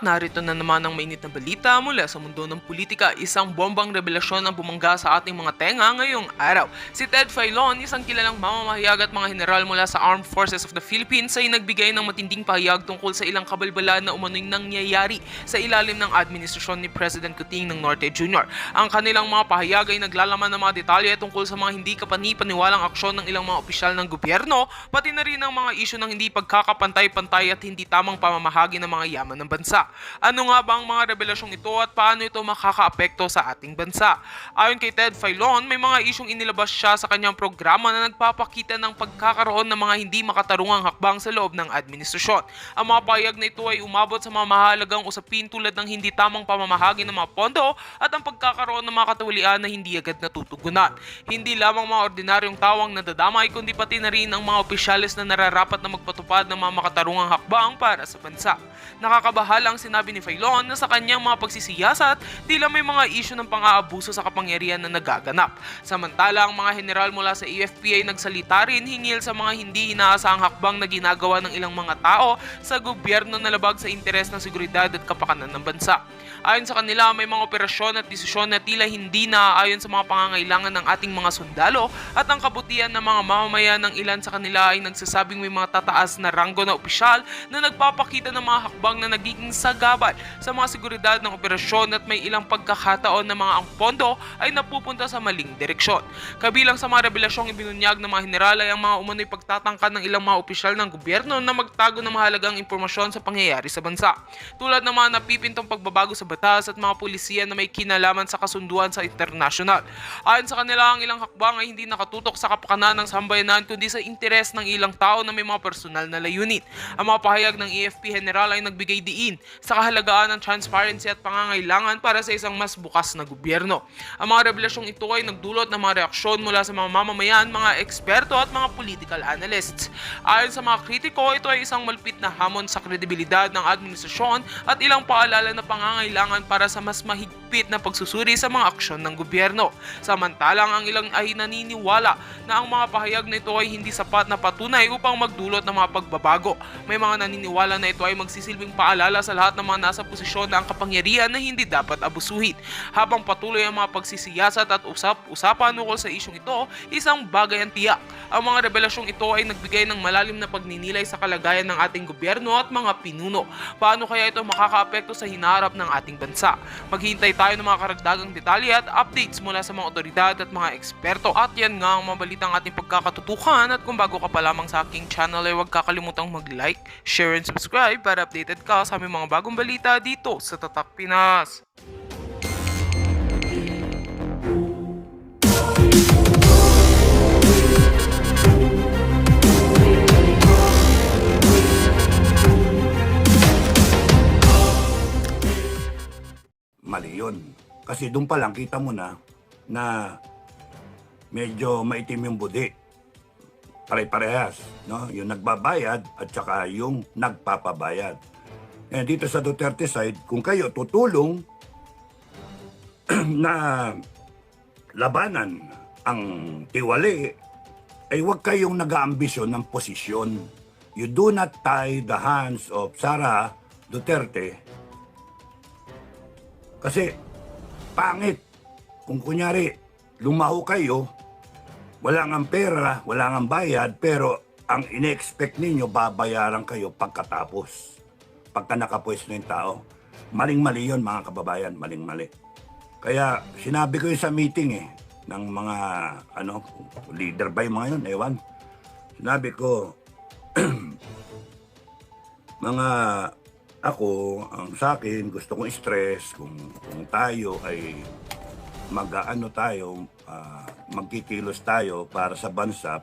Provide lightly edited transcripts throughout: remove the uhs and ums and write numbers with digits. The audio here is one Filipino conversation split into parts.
narito na naman ang mainit na balita mula sa mundo ng politika. Isang bombang revelasyon ang bumangga sa ating mga tenga ngayong araw. Si Ted Filon, isang kilalang mamamahayag at mga general mula sa Armed Forces of the Philippines, ay nagbigay ng matinding pahayag tungkol sa ilang kabalbalan na umano'y nangyayari sa ilalim ng administrasyon ni President Kuting ng Norte Jr. Ang kanilang mga pahayag ay naglalaman ng mga detalye tungkol sa mga hindi kapani-paniwalang aksyon ng ilang mga opisyal ng gobyerno, pati na rin ang mga isyu ng hindi pagkakapantay-pantay at hindi tamang pamamahagi ng mga yaman ng bansa. Ano nga ba ang mga revelasyong ito at paano ito makakaapekto sa ating bansa? Ayon kay Ted Filon, may mga isyong inilabas siya sa kanyang programa na nagpapakita ng pagkakaroon ng mga hindi makatarungang hakbang sa loob ng administrasyon. Ang mga pahayag na ito ay umabot sa mga mahalagang usapin tulad ng hindi tamang pamamahagi ng mga pondo at ang pagkakaroon ng mga katiwalian na hindi agad natutugunan. Hindi lamang mga ordinaryong tawang nadadamay kundi pati na rin ang mga opisyalis na nararapat na magpatupad ng mga makatarungang hakbang para sa bansa. Nakakabahala ang sinabi ni Filon na sa kanyang mga pagsisiyasat, tila may mga isyu ng pang-aabuso sa kapangyarihan na nagaganap. Samantala, ang mga general mula sa AFP ay nagsalita rin hinggil sa mga hindi inaasahang hakbang na ginagawa ng ilang mga tao sa gobyerno na labag sa interes ng seguridad at kapakanan ng bansa. Ayon sa kanila, may mga operasyon at desisyon na tila hindi naaayon sa mga pangangailangan ng ating mga sundalo at ang kabutihan ng mga mamamayan ng ilan sa kanila ay nagsasabing may mga tataas na ranggo na opisyal na nagpapakita ng mga hakbang na nagiging sagabal sa mga seguridad ng operasyon at may ilang pagkakataon na mga ang pondo ay napupunta sa maling direksyon. Kabilang sa mga revelasyong ibinunyag ng mga general ay ang mga umano'y pagtatangkad ng ilang mga opisyal ng gobyerno na magtago ng mahalagang impormasyon sa pangyayari sa bansa. Tulad ng mga napipintong pagbabago sa batas at mga pulisiya na may kinalaman sa kasunduan sa internasyonal. Ayon sa kanila, ang ilang hakbang ay hindi nakatutok sa kapakanan ng sambayanan kundi sa interes ng ilang tao na may mga personal na layunin. Ang mga pahayag ng AFP General ay nagbigay diin sa kahalagaan ng transparency at pangangailangan para sa isang mas bukas na gobyerno. Ang mga revelasyong ito ay nagdulot ng mga reaksyon mula sa mga mamamayan, mga eksperto at mga political analysts. Ayon sa mga kritiko, ito ay isang malupit na hamon sa kredibilidad ng administrasyon at ilang paalala na pangangailangan para sa mas mahigpit na pagsusuri sa mga aksyon ng gobyerno. Samantalang ang ilang ay naniniwala na ang mga pahayag na ito ay hindi sapat na patunay upang magdulot ng mga pagbabago. May mga naniniwala na ito ay magsisilbing paalala sa lahat ng mga nasa posisyon na ang kapangyarihan na hindi dapat abusuhin. Habang patuloy ang mga pagsisiyasat at usap-usapan ukol sa isyong ito, isang bagay ang tiyak. Ang mga revelasyong ito ay nagbigay ng malalim na pagninilay sa kalagayan ng ating gobyerno at mga pinuno. Paano kaya ito makakaapekto sa hinaharap ng ating bansa? Maghihintay tayo ng mga karagdagang detalye at updates mula sa mga otoridad at mga eksperto. At yan nga ang mga balitang ating pagkakatutukan, at kung bago ka pa lamang sa aking channel ay huwag kakalimutang mag-like, share and subscribe para updated ka sa aming mga bagong balita dito sa Tatak Pinas. Mali yun. Kasi doon pa lang kita mo na medyo maitim yung budi. Pare-parehas, no? Yung nagbabayad at saka yung nagpapabayad. Eh, dito sa Duterte side, kung kayo tutulong na labanan ang tiwali, ay huwag kayong nag-aambisyon ng posisyon. You do not tie the hands of Sara Duterte. Kasi pangit kung kunyari lumaho kayo, wala ngang pera, wala ngang bayad, pero ang ine-expect ninyo babayaran kayo pagkatapos. Pagka nakapwesto yung tao. Maling-mali yun mga kababayan, maling-mali. Kaya sinabi ko yun sa meeting ng mga leader ba yung mga yun, ewan. Sinabi ko, mga ako, ang sa akin, gusto kong stress kung tayo ay magkikilos tayo para sa bansa,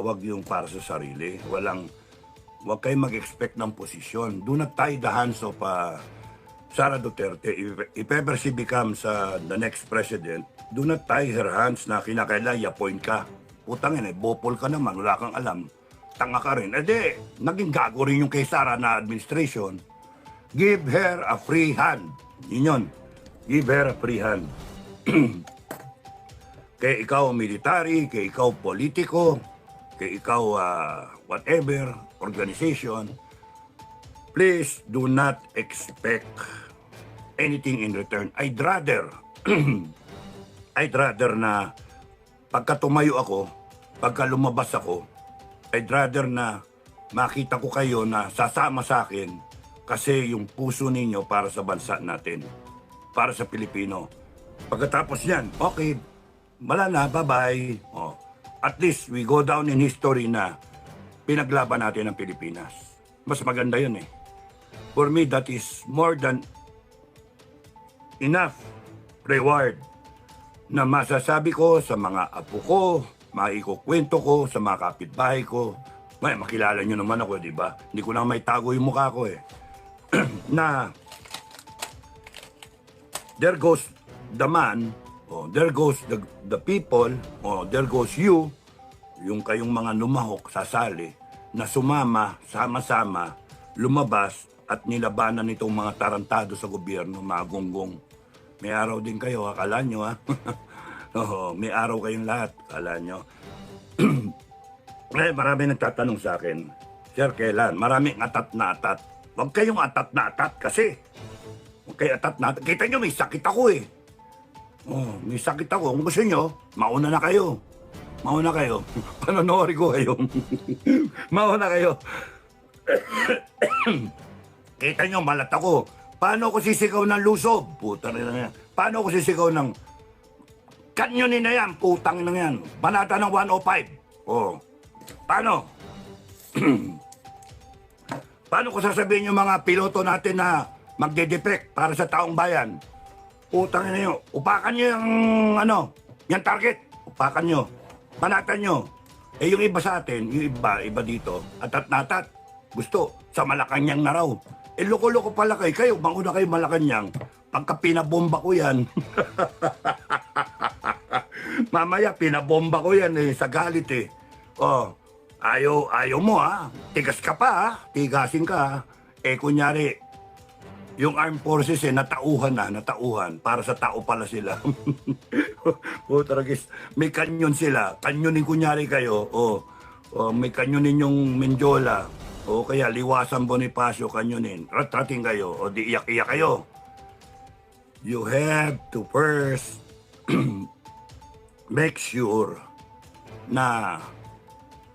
wag yung para sa sarili. Wag kayong mag-expect ng posisyon. Do not tie the hands of Sara Duterte. If ever she becomes the next president, do not tie her hands na kinakailangan i-appoint ka. Putang ina, bopol ka naman, wala kang alam. Tanga ka rin. Naging gago rin yung kay Sara na administration. Give her a free hand. Yun. Give her a free hand. Kaya ikaw military, kaya ikaw politiko, kaya ikaw whatever, organization, please do not expect anything in return. I'd rather, I'd rather na pagka tumayo ako, pagka lumabas ako, I'd rather na makita ko kayo na sasama sa akin kasi yung puso ninyo para sa bansa natin, para sa Pilipino. Pagkatapos yan, okay, wala na, bye-bye. Oh, at least we go down in history na pinaglaban natin ang Pilipinas. Mas maganda yun eh. For me, that is more than enough reward na masasabi ko sa mga apo ko, maikukwento ko sa mga kapitbahay ko. May makilala nyo naman ako, di ba? Hindi ko na may tago yung mukha ko eh. Na there goes the man, oh, there goes the people, oh, there goes you, yung kayong mga lumahok, sasali, na sumama, sama-sama, lumabas at nilabanan itong mga tarantado sa gobyerno, mga gonggong. May araw din kayo, akala nyo ha? Oo, may araw kayong lahat, akala nyo. Eh, marami nagtatanong sa akin, Sir, kailan? Maraming atat na atat. Huwag kayong atat na atat kasi. Huwag kayo atat na atat. Kita nyo, may sakit ako eh. Oh, may sakit ako. Kung gusto nyo, mauna na kayo. Mauna kayo. Panonood ko kayo. Mauna kayo. Kita nyo, malat ako. Paano ko sisigaw ng lusob? Puta rin na yan. Paano ko sisigaw ng kanyonin na yan? Putang na yan. Banata ng 105. Oh. Paano? Paano ko sasabihin yung mga piloto natin na magde-defect para sa taong bayan? Putang na nyo. Upakan nyo yung yung target. Upakan nyo. Banatan nyo. Eh yung iba sa atin, yung iba dito, atat na atat. Gusto, sa Malacanang na raw. Eh loko-loko pala kayo, mauna kayo Malacanang. Pagka pinabomba ko yan, mamaya pinabomba ko yan eh, sa galit eh. Oh, ayaw mo ha, tigas ka pa ha, tigasin ka ha. Eh kunyari, yung armed forces eh, natauhan para sa tao pala sila. Tragis, may kanyon sila, kanyonin kunyari kayo, may kanyonin yung Menjola, o kaya Liwasan Bonifacio kanyonin, ratrating kayo, o di iyak-iyak kayo. You have to first make sure na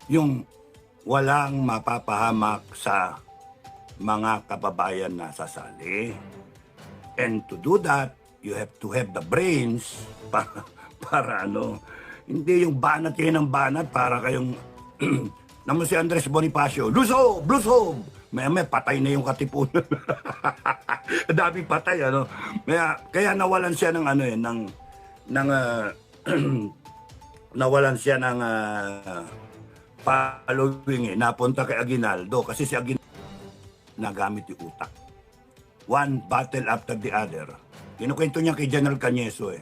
yung walang mapapahamak sa mga kababayan na sasali. And to do that, you have to have the brains para hindi yung banat kayo ng banat para kayong naman si Andres Bonifacio, lusob! May patay na yung katipunan. Daming patay, Kaya nawalan siya ng nawalan siya ng following napunta kay Aguinaldo kasi si Aguinaldo nagamit yung utak. One battle after the other. Kinukwento niya kay General Cañeso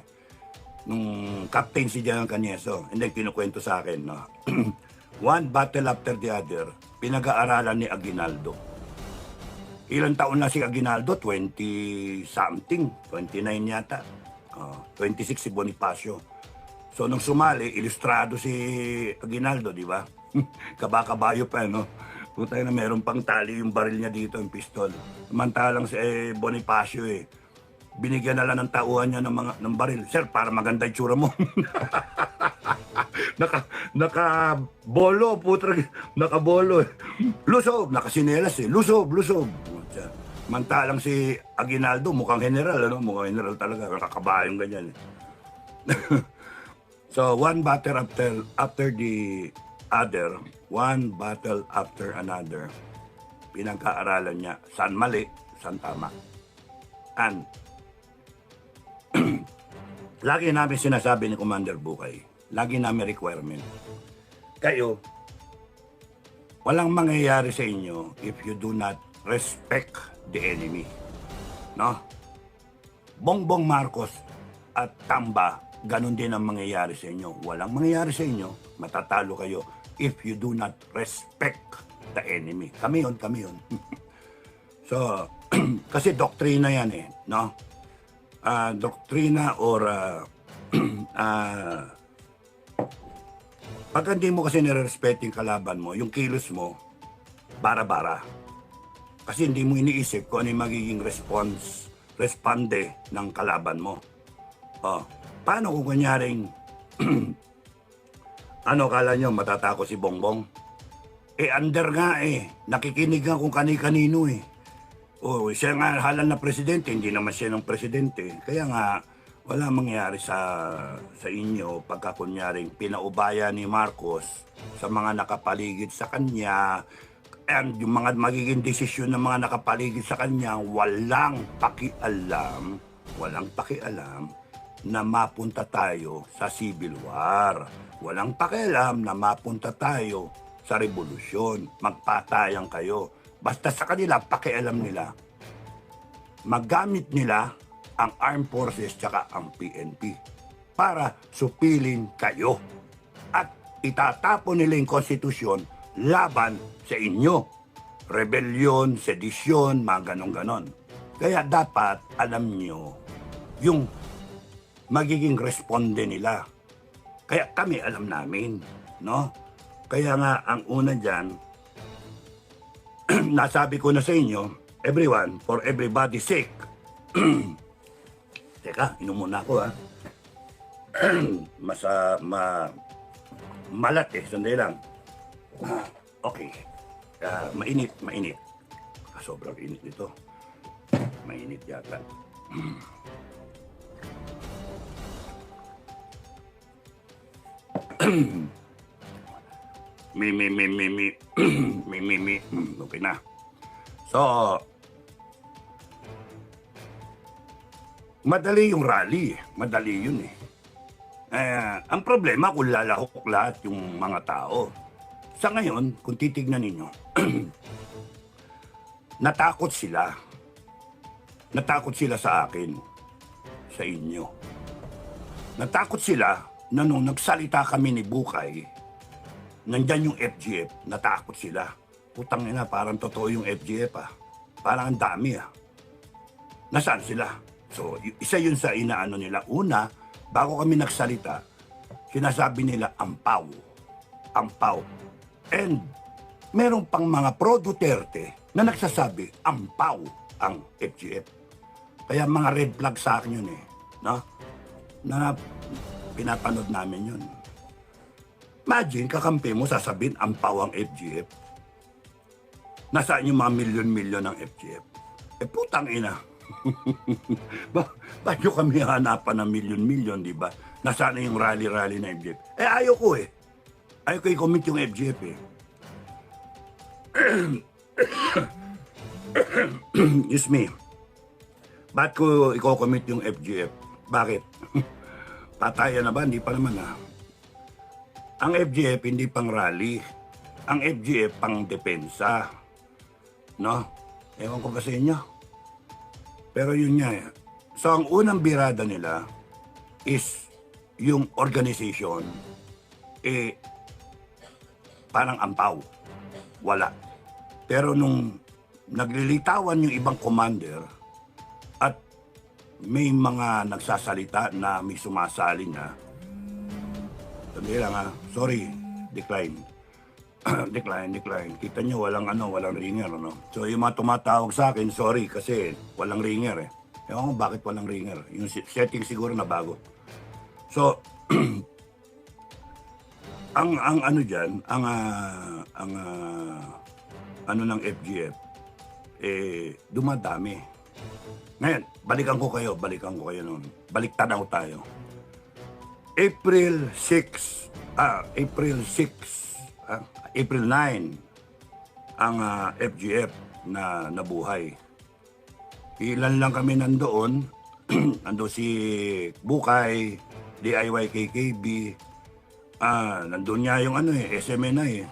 nung captain si General Cañeso, hindi kinukwento sa akin, One battle after the other, pinag-aaralan ni Aguinaldo. Ilang taon na si Aguinaldo? 20-something, 29 yata. 26 si Bonifacio. So nung sumali, ilustrado si Aguinaldo, di ba? Kabakabayo pa, Putay na meron pang tali yung baril niya dito, yung pistol. Samantalang si Bonifacio binigyan na lang ng tauhan niya ng baril. Sir, para maganda yung tsura mo. Naka-bolo, naka-bolo. Lusob, nakasinelas lusob. Samantalang si Aguinaldo, mukhang general, Mukhang general talaga, nakakabayong ganyan. So, one battle after the other, one battle after another, pinagkaaralan niya saan mali, saan tama. And lagi namin sinasabi ni Commander Bukay, lagi namin requirement, kayo, walang mangyayari sa inyo if you do not respect the enemy. Bongbong Marcos at Tamba, ganun din ang mangyayari sa inyo. Walang mangyayari sa inyo, matatalo kayo if you do not respect the enemy. Kami yun. So, kasi doktrina yan doktrina or pag hindi mo kasi nire-respect yung kalaban mo, yung kilos mo, bara-bara. Kasi hindi mo iniisip kung ano yung magiging responde ng kalaban mo. Oh, paano kung kunyaring, ano kala nyo, matatakot si Bongbong? Under nga nakikinig nga kung kani-kanino Oh, siya nga halal na presidente, hindi naman siya ng presidente. Kaya nga, wala mangyari sa inyo pagka kunyaring pinaubaya ni Marcos sa mga nakapaligid sa kanya, and yung mga magiging desisyon ng mga nakapaligid sa kanya, walang pakialam na mapunta tayo sa civil war. Walang pakialam na mapunta tayo sa revolusyon. Magpatayan kayo. Basta sa kanila, pakialam nila. Magamit nila ang armed forces tsaka ang PNP para supilin kayo. At itatapon nila yung konstitusyon laban sa inyo. Rebellion, sedisyon, mga ganon-ganon. Kaya dapat alam nyo yung magiging responde nila. Kaya kami alam namin, no? Kaya nga ang una dyan, nasabi ko na sa inyo, everyone, for everybody's sake. Teka, inom muna ako malat sandali lang. Okay. Mainit. Sobrang init nito. Mainit yata. Okay na. So, madali yung rally. Madali yun ang problema kung lalahok lahat yung mga tao. Sa ngayon, kung titignan ninyo, natakot sila. Natakot sila sa akin, sa inyo. Natakot sila na nung nagsalita kami ni Bukay, nandyan yung FGF, natakot sila. Putang ina, parang totoo yung FGF Parang ang dami Nasaan sila? So, isa yun sa inaano nila. Una, bago kami nagsalita, sinasabi nila ampaw. Ampaw. And meron pang mga pro-Duterte na nagsasabi ampaw ang FGF. Kaya mga red flag sa akin yun no? Na pinapanood namin yun. Imagine, kakampi mo, sasabihin, ampaw ang FGF. Nasaan yung mga milyon-milyon ng FGF? Putang ina. Ba't nyo kami hanapan ng milyon-milyon, di ba? Nasaan na yung rally-rally na FGF? Ayaw ko Ayaw ko i-commit yung FGF Excuse me. Ba't ko i-commit yung FGF? Bakit? Patayan na ba? Hindi pa naman Ang FGF hindi pang rally. Ang FGF pang depensa. No? Ewan ko ba sa inyo? Pero yun nga So ang unang birada nila is yung organization parang ampaw. Wala. Pero nung naglilitawan yung ibang commander at may mga nagsasalita na may sumasali na sabi lang sorry, decline. decline. Kita nyo, walang ringer, So, yung mga tumatawag sa akin, sorry, kasi walang ringer Ewan ko bakit walang ringer. Yung setting siguro na bago. So, ang ano dyan, ang ano ng FGF, dumadami. Ngayon, balikan ko kayo noon. Baliktanaw tayo. April 9 ang FGF na nabuhay. Ilan lang kami nandoon. Nando si Bukay, DIY KKB. Nandun niya yung SMNI.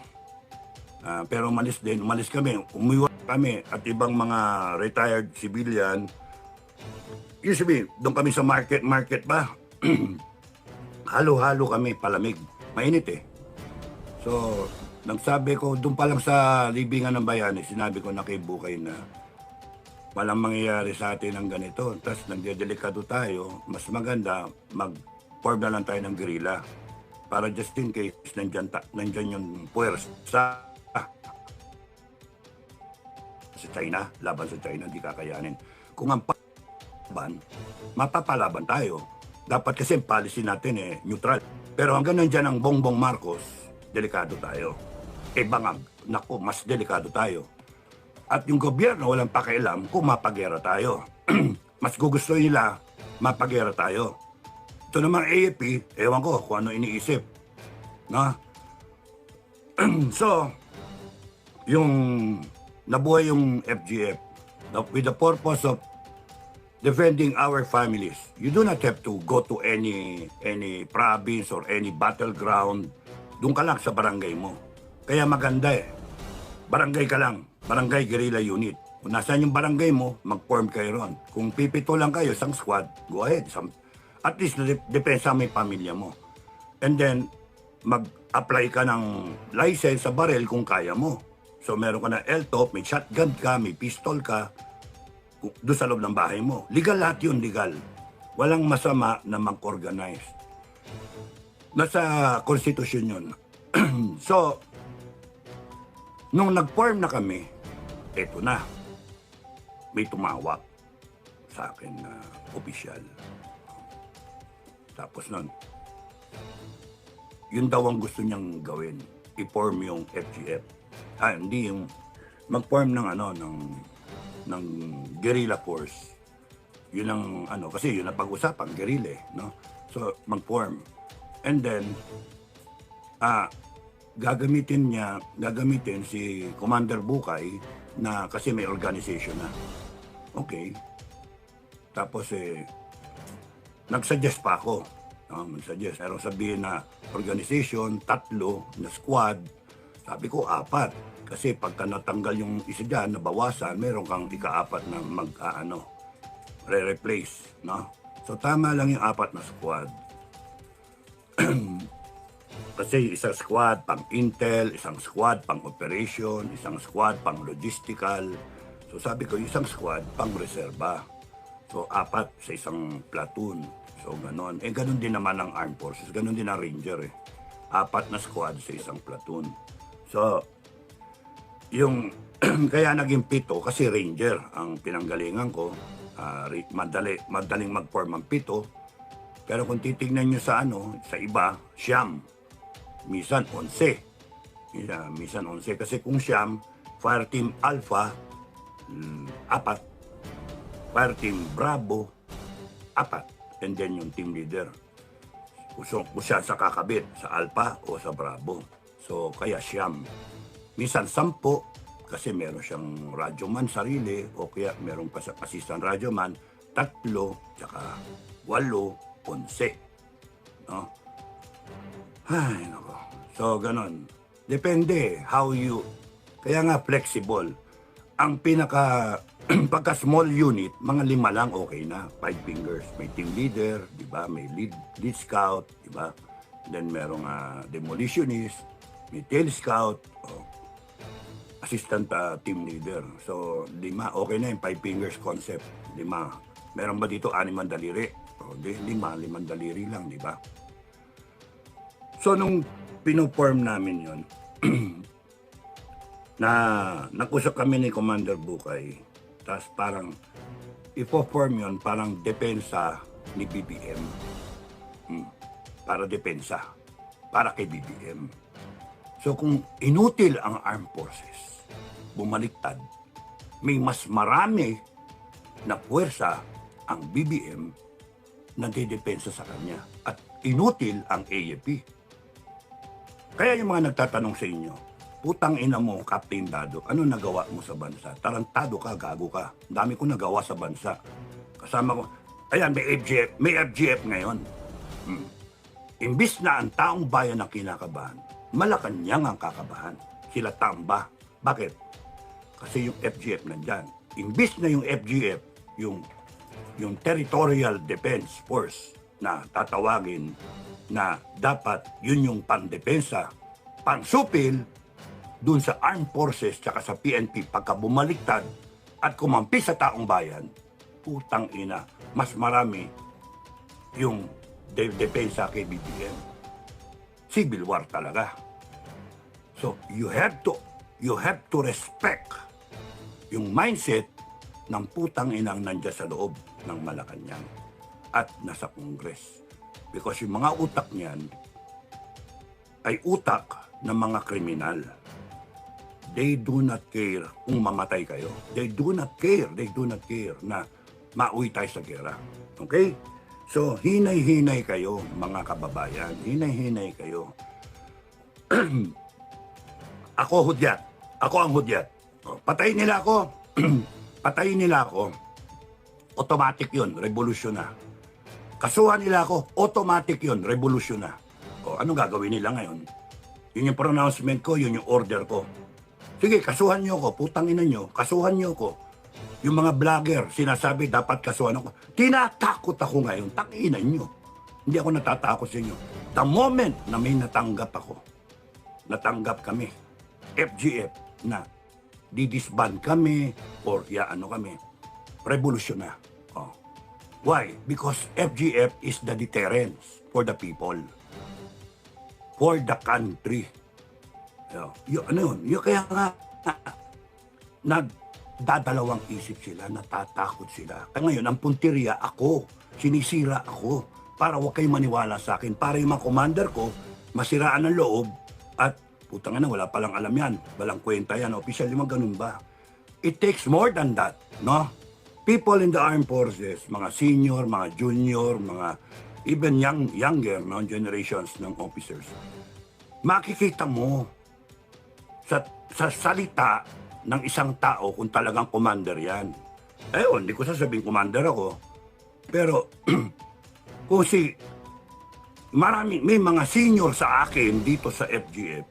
Pero umalis kami. Umiwan kami at ibang mga retired civilian. Usually, doon kami sa market ba? Halo-halo kami, palamig. Mainit So, nagsabi ko, doon pa lang sa libingan ng bayan, sinabi ko na kay Bukay na walang mangyayari sa atin ng ganito. Tapos nagdedelikado tayo, mas maganda mag-form na lang tayo ng guerrilla. Para just in case, nandyan yung puwersa. sa China, laban sa China, hindi kakayanin. Kung ang laban, mapapalaban tayo. Dapat kasi ang policy natin neutral. Pero hanggang nandiyan ang Bongbong Marcos, delikado tayo. Bangag, naku, mas delikado tayo. At yung gobyerno walang pakialam kung mapagera tayo. Mas gugusto nila mapagera tayo. Ito namang AFP, ewan ko kung ano iniisip. No? So, yung nabuhay yung FGF with the purpose of defending our families. You do not have to go to any province or any battleground. Doon ka lang sa barangay mo. Kaya maganda barangay ka lang, barangay guerrilla unit. Kung nasaan yung barangay mo, mag-form kayo ron. Kung pipito lang kayo, isang squad, go ahead. At least, depensa may pamilya mo. And then, mag-apply ka ng license sa baril kung kaya mo. So, meron ka na LTOP, may shotgun ka, may pistol ka, doon sa loob ng bahay mo. Legal lahat yun, legal. Walang masama na mag-organize. Nasa konstitusyon yun. So, nung nag-form na kami, eto na. May tumawag sa akin na opisyal. Tapos nun, yun daw ang gusto niyang gawin. I-form yung FGF. Hindi yung mag-form ng ng guerrilla force. Yun ang kasi yun ang pag-usapan, guerrilla, no? So, mag-form. And then, gagamitin si Commander Bukay na kasi may organization na. Okay. Tapos nagsuggest pa ako. Nagsuggest. Pero sabihin na organization, 3 na squad. Sabi ko 4. Kasi pagka natanggal yung isa dyan, nabawasan, meron kang ika-4 na re-replace. No? So tama lang yung 4 na squad. Kasi isang squad pang intel, isang squad pang operation, isang squad pang logistical. So sabi ko, isang squad pang reserba. So 4 sa isang platoon. So ganon. Ganon din naman ang armed forces. Ganon din ang ranger 4 na squad sa isang platoon. So, yung kaya naging 7 kasi ranger ang pinanggalingan ko. Madaling mag-form ang 7. Pero kung titignan nyo sa sa iba, siyam. Minsan 11. Minsan 11. Kasi kung siyam, Fire Team Alpha, 4. Fire Team Bravo, 4. And then yung team leader. Kung siya sa kakabit, sa Alpha o sa Bravo. So, kaya siyam. Minsan 10, kasi meron siyang radyoman sarili, o kaya meron pa sa assistant radyoman, 3, tsaka 8, 11. No? Ay, nako. So, ganon. Depende how you... Kaya nga, flexible. Ang pagka small unit, mga 5 lang okay na. 5 fingers. May team leader, di ba? May lead scout, di ba? Then, merong demolitionist, may tail scout, assistant team leader. So, 5. Okay na yung 5 fingers concept. 5. Meron ba dito 6 daliri? Di, 5 daliri lang, di ba? So, nung pinoform namin yun, nakusap kami ni Commander Bukay, tapos parang ipo-form yun, parang depensa ni BBM. Para depensa. Para kay BBM. So, kung inutil ang armed forces, bumaliktad, may mas marami na puwersa ang BBM na didepensa sa kanya. At inutil ang AFP. Kaya yung mga nagtatanong sa inyo, putang ina mo, Captain Dado, ano nagawa mo sa bansa? Tarantado ka, gago ka. Dami ko nagawa sa bansa. Kasama ko, ayan, may FGF ngayon. Imbis na ang taong bayan ang kinakabahan, Malacanang ang kakabahan. Sila tamba. Bakit? Kasi yung FGF nandyan. Imbis na yung FGF, yung Territorial Defense Force na tatawagin na dapat yun yung pandepensa, pangsupil dun sa armed forces tsaka sa PNP pagka bumaliktad at kumampi sa taong bayan, putang ina, mas marami yung depensa kay BBM. Civil war talaga. So you have to respect yung mindset ng putang inang nandiyan sa loob ng Malacanang at nasa Congress. Because yung mga utak niyan ay utak ng mga kriminal. They do not care kung mamatay kayo. They do not care na mauwi tayo sa gera. Okay? So, hinay-hinay kayo, mga kababayan. Hinay-hinay kayo. Ako hudyat. Ako ang hudyat. Patayin nila ako. Patayin nila ako. Automatic yun, revolusyon na. Kasuhan nila ako, automatic yun, revolusyon na. O, anong gagawin nila ngayon? Yun yung pronouncement ko, yun yung order ko. Sige, kasuhan nyo ako, putang ina nyo, kasuhan nyo ako. Yung mga vlogger, sinasabi dapat kasuhan ako. Tinatakot ako ngayon, tanginan nyo. Hindi ako natatakot sa inyo. The moment na may natanggap ako, natanggap kami, FGF, na didisband kami, or ano kami, revolusyon na. Oh. Why? Because FGF is the deterrence for the people. For the country. Ano yun? Kaya nga, nagdadalawang isip sila, natatakot sila. Kaya ngayon, ang punteriya, ako, sinisira ako, para huwag kayo maniwala sa akin, para yung mga commander ko, masiraan ang loob, at putang na, wala palang alam yan, walang kwenta yan, official yung ganun ba? It takes more than that, no? People in the armed forces, mga senior, mga junior, mga even younger, no, generations ng officers, makikita mo sa salita ng isang tao kung talagang commander yan. Hindi ko sasabing commander ako. Pero kung may mga senior sa akin dito sa FGF,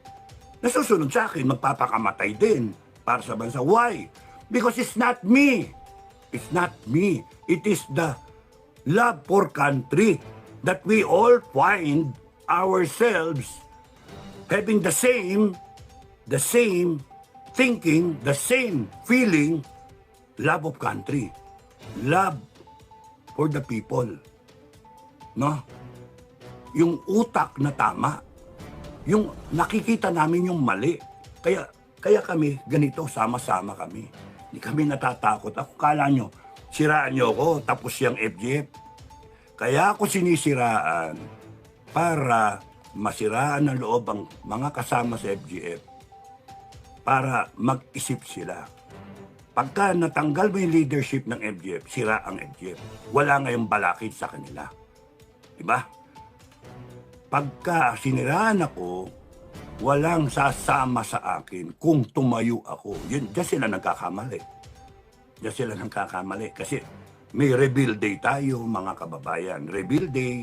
nasusunod sa akin, magpapakamatay din para sa bansa. Why? Because it's not me. It's not me. It is the love for country that we all find ourselves having the same thinking, the same feeling, love of country, love for the people. No? Yung utak na tama, yung nakikita namin yung mali. Kaya kami ganito, sama-sama kami. Hindi kami natatakot. Ako, kala nyo, siraan nyo ako, tapos yung FGF. Kaya ako sinisiraan para masiraan ng loob ang mga kasama sa FGF. Para mag-isip sila. Pagka natanggal mo yung leadership ng FGF, sira ang FGF. Wala ngayong balakid sa kanila. Diba? Pagka siniraan ako, walang sasama sa akin kung tumayo ako. Diyan sila nagkakamali. Diyan sila nagkakamali. Kasi may rebuild day tayo, mga kababayan. Rebuild day.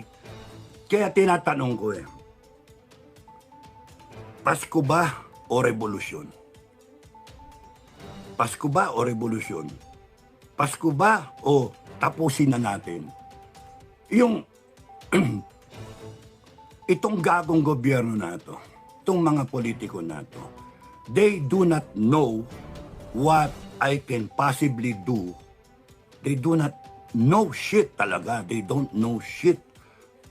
Kaya tinatanong ko Pasko ba o revolusyon? Pasko ba o revolusyon? Pasko ba o tapusin na natin? Yung itong gagong gobyerno na to, itong mga politiko na to, they do not know what I can possibly do. They do not know shit talaga. They don't know shit.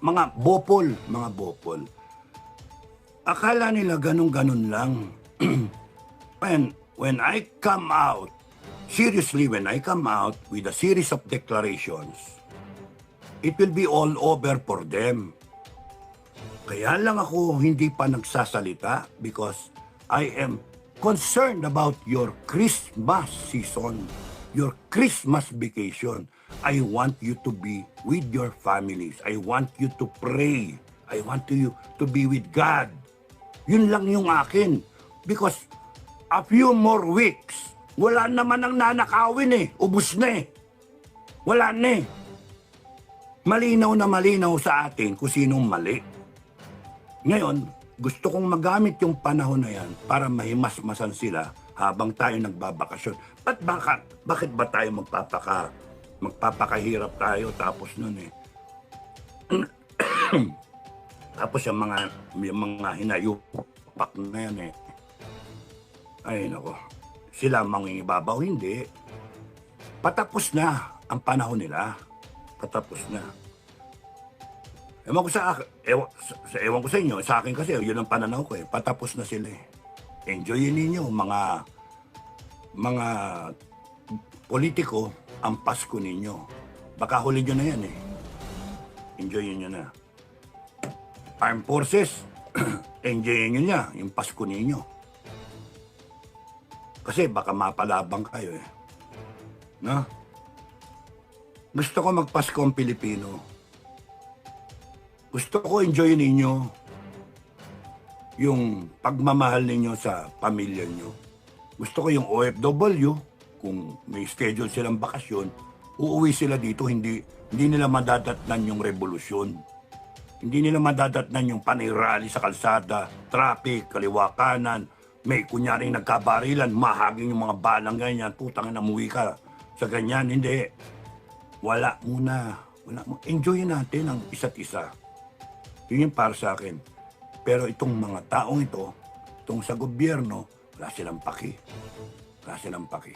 Mga bopol. Akala nila ganun-ganun lang. When I come out, seriously, when I come out with a series of declarations, it will be all over for them. Kaya lang ako hindi pa nagsasalita because I am concerned about your Christmas season, your Christmas vacation. I want you to be with your families. I want you to pray. I want you to be with God. Yun lang yung akin. Because a few more weeks, wala naman ang nanakawin ubus na Wala na Malinaw na malinaw sa atin kung sinong mali. Ngayon, gusto kong magamit yung panahon na yan para mahimasmasan sila habang tayo nagbabakasyon. Bakit ba tayo magpapakahirap tayo tapos nun tapos yung mga hinayupak na yan ay nako, sila mangingibabaw, hindi. Patapos na ang panahon nila. Patapos na. Ewan ko sa inyo, sa akin kasi, yun ang pananaw ko Patapos na sila Enjoyin ninyo mga politiko, ang Pasko ninyo. Baka huli nyo na yan eh. Enjoyin nyo na. Armed Forces, enjoyin nyo niya, yung Pasko ninyo. Kasi baka mapalabang kayo eh. No? Gusto ko magpasko ang Pilipino. Gusto ko enjoy ninyo yung pagmamahal ninyo sa pamilya nyo. Gusto ko yung OFW, kung may schedule silang bakasyon, uuwi sila dito, hindi nila madadatnan yung revolusyon. Hindi nila madadatnan yung panay-rally sa kalsada, traffic, kaliwa kanan, may kunyaring nagkabarilan, mahaging yung mga balang ganyan, putang na umuwi ka sa ganyan. Hindi. Wala muna. Enjoy natin ang isa't isa. Yun yung para sa akin. Pero itong mga taong ito, itong sa gobyerno, wala silang paki. Wala silang paki.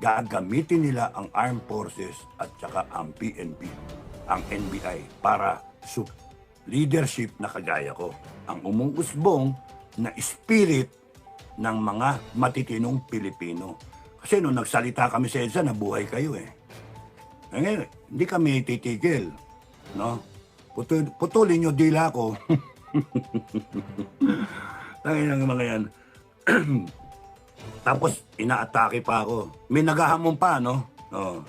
Gagamitin nila ang Armed Forces at saka ang PNP, ang NBI, para leadership na kagaya ko. Ang umuusbong na spirit ng mga matitinong Pilipino. Kasi nung nagsalita kami sa EDSA, nabuhay kayo eh. Ngayon, hindi kami titigil. No? Putulin nyo dila ko. Tangin ng mga yan. Tapos, inaatake pa ako. May naghahamon pa, no? Oh.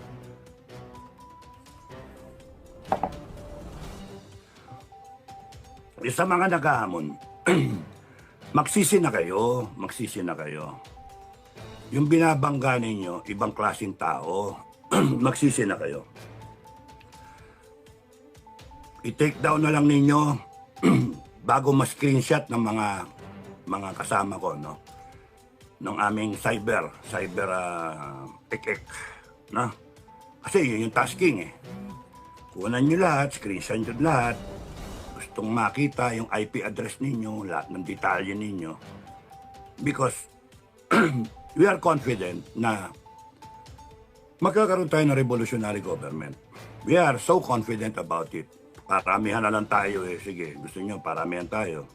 Sa mga naghahamon, magsisi na kayo. Yung binabangga ninyo, ibang klaseng tao. Magsisi na kayo. I-take down na lang ninyo bago ma-screenshot ng mga kasama ko, no? Ng aming cyber ek-ek, no? Kasi yun yung tasking eh. Kunan nyo lahat, screenshot nyo lahat. Gustong makita yung IP address ninyo, lahat ng detalye ninyo. Because we are confident na magkakaroon tayo ng revolutionary government. We are so confident about it. Paramihan na lang tayo eh. Sige, gusto nyo, paramihan tayo.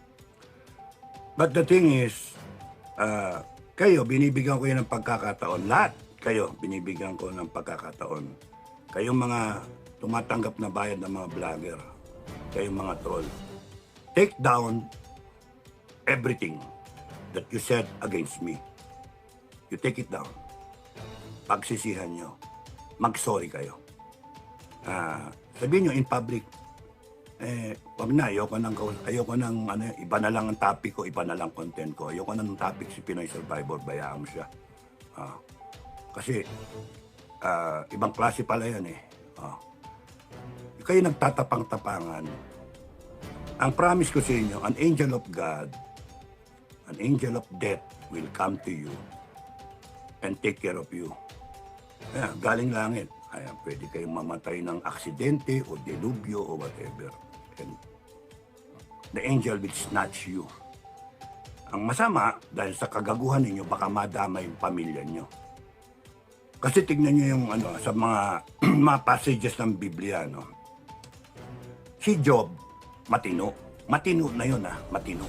But the thing is, kayo, binibigyan ko yun ng pagkakataon. Lahat kayo, binibigyan ko ng pagkakataon. Kayong mga tumatanggap na bayad ng mga vlogger. Kayong mga troll. Take down everything that you said against me. You take it down. Pagsisihan nyo. Mag-sorry kayo. Sabihin nyo in public, wag na, ayoko nang iba na lang ang topic ko, iba na lang content ko. Ayoko na ng topic si Pinoy Survivor, bayaan mo siya. Kasi, ibang klase pala yan eh. Kayo nagtatapang-tapangan. Ang promise ko sa inyo, an angel of God, an angel of death will come to you and take care of you. Galing langit. Pwede kayong mamatay ng aksidente o delubyo o whatever. And the angel will snatch you. Ang masama, dahil sa kagaguhan ninyo, baka madama yung pamilya nyo. Kasi tignan nyo yung sa mga, mga passages ng Biblia. No? Si Job, matino. Matino na yun matino.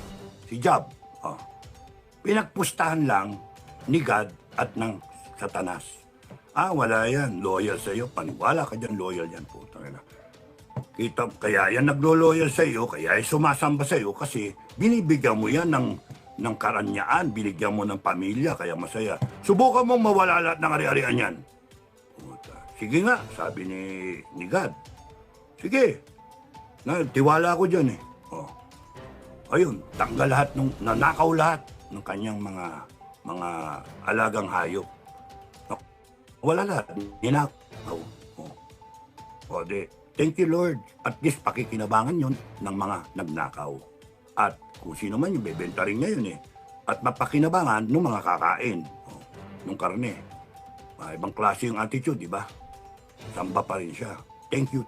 Si Job, pinagpustahan lang ni God at ng Satanas. Wala yan. Loyal sa'yo. Paniwala ka dyan, loyal yan po. Kita, kaya yan naglo-loyal sa'yo, kaya ay sumasamba sa'yo kasi binibigyan mo yan ng karanyaan, binigyan mo ng pamilya, kaya masaya. Subukan mong mawala lahat ng ari-arian yan. Sige nga, sabi ni God. Sige. Tiwala ako dyan eh. Ayun, tanggal lahat, nanakaw lahat ng kanyang mga alagang hayop. Wala lahat. Ninakaw. Thank you, Lord. At least pakikinabangan yon ng mga nagnakaw. At kung sino man yung bebenta rin niya yun eh. At mapakinabangan ng mga kakain. Nung karne. Ibang klase yung attitude, di ba? Samba pa rin siya. Thank you,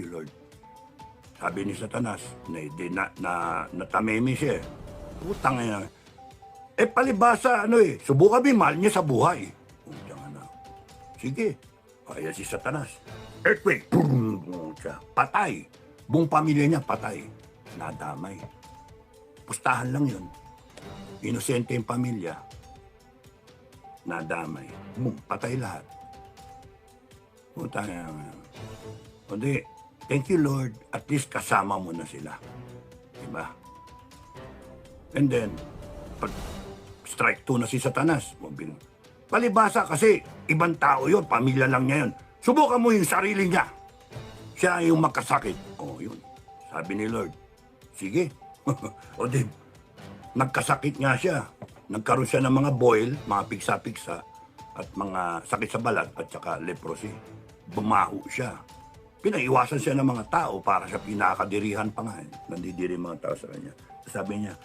Lord. Sabi ni Satanas, natamemi siya eh. Putang ina. Palibasa, subukan mahal niya sa buhay. Sige. Ayan si Satanas. Earthquake. Patay. Buong pamilya niya patay. Nadamay. Pustahan lang yun. Inosente yung pamilya. nadamay. Patay lahat. Puta na. O di, thank you Lord, at least kasama mo na sila. Diba? And then, pag strike 2 na si Satanas, palibasa kasi, ibang tao yun, pamilya lang niya yun. Subukan mo yung sarili niya. Siya yung magkasakit. O yun, sabi ni Lord, sige. O di, nagkasakit nga siya. Nagkaroon siya ng mga boil, mga piksa-piksa, at mga sakit sa balat, at saka leprosy. Bumaho siya. Pinaiwasan siya ng mga tao para sa pinakadirihan pa nga. Nandidiri mga tao sa kanya. Sabi niya,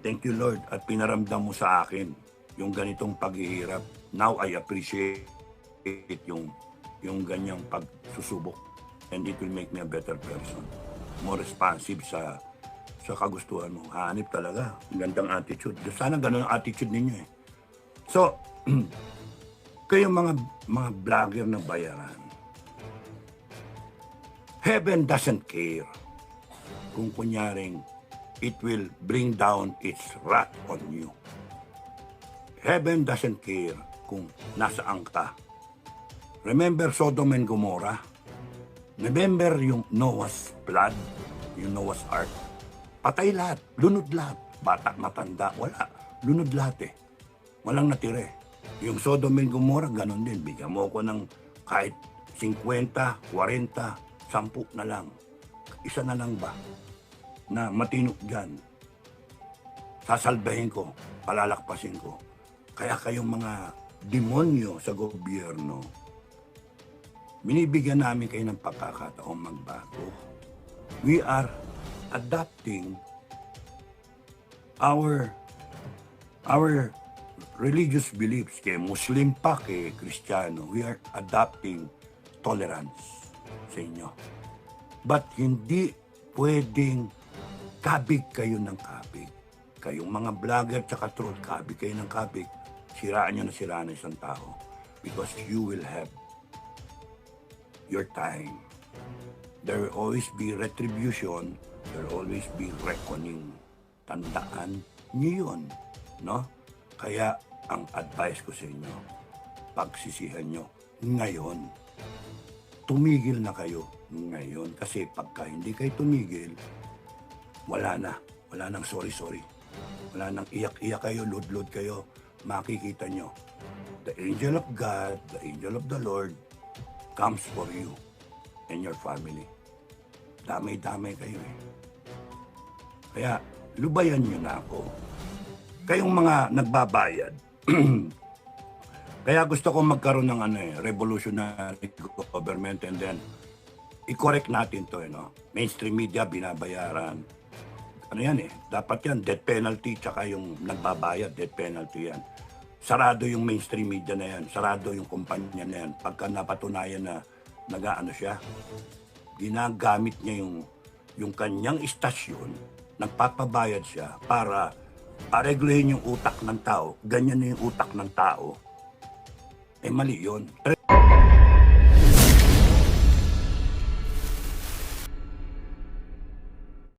thank you Lord, at pinaramdam mo sa akin yung ganitong paghihirap. Now I appreciate yung ganyang pagsusubok. And it will make me a better person. More responsive sa kagustuhan mo. Hanip talaga. Gandang attitude. Sana ganun ang attitude ninyo eh. So, kayong mga vlogger na bayaran, heaven doesn't care kung kunyaring it will bring down its wrath on you. Heaven doesn't care kung nasaan ka. Remember Sodom and Gomorrah? Remember yung Noah's flood? Yung Noah's Ark? Patay lahat, lunod lahat. Bata, matanda, wala. Lunod lahat eh. Walang natira eh. Yung Sodom and Gomorrah, ganun din. Bigyan mo ko ng kahit 50, 40, 10 na lang. Isa na lang ba na matino dyan? Sasalbahin ko, palalakpasin ko. Kaya kayong mga demonyo sa gobyerno, binibigyan namin kayo ng pagkakataong magbago. We are adapting our religious beliefs, kay Muslim pa, kay Kristiyano. We are adapting tolerance sa inyo. But hindi pwedeng kabig kayo ng kabig. Kayong mga vlogger tsaka troll, kabig kayo ng kabig. Siraan nyo na siraan ng isang tao. Because you will have your time. There will always be retribution. There will always be reckoning. Tandaan niyo yun. No? Kaya ang advice ko sa inyo, pagsisihan nyo ngayon. Tumigil na kayo ngayon. Kasi pagka hindi kayo tumigil, wala na. Wala nang sorry. Wala nang iyak-iyak kayo, lud-lud kayo. Makikita nyo. The angel of God, the angel of the Lord, comes for you and your family. Damay-damay kayo eh. Kaya, lubayan nyo na ako. Kayong mga nagbabayad, kaya gusto ko magkaroon ng revolutionary government, and then i-correct natin to, mainstream media binabayaran. Ano yan dapat yan, death penalty, tsaka yung nagbabayad, death penalty yan. Sarado yung mainstream media na yan, sarado yung kumpanya na yan. Pagka napatunayan na nag-aano siya, ginagamit niya yung kanyang istasyon, nagpapabayad siya para aregluhin yung utak ng tao. Ganyan na yung utak ng tao. Mali yun.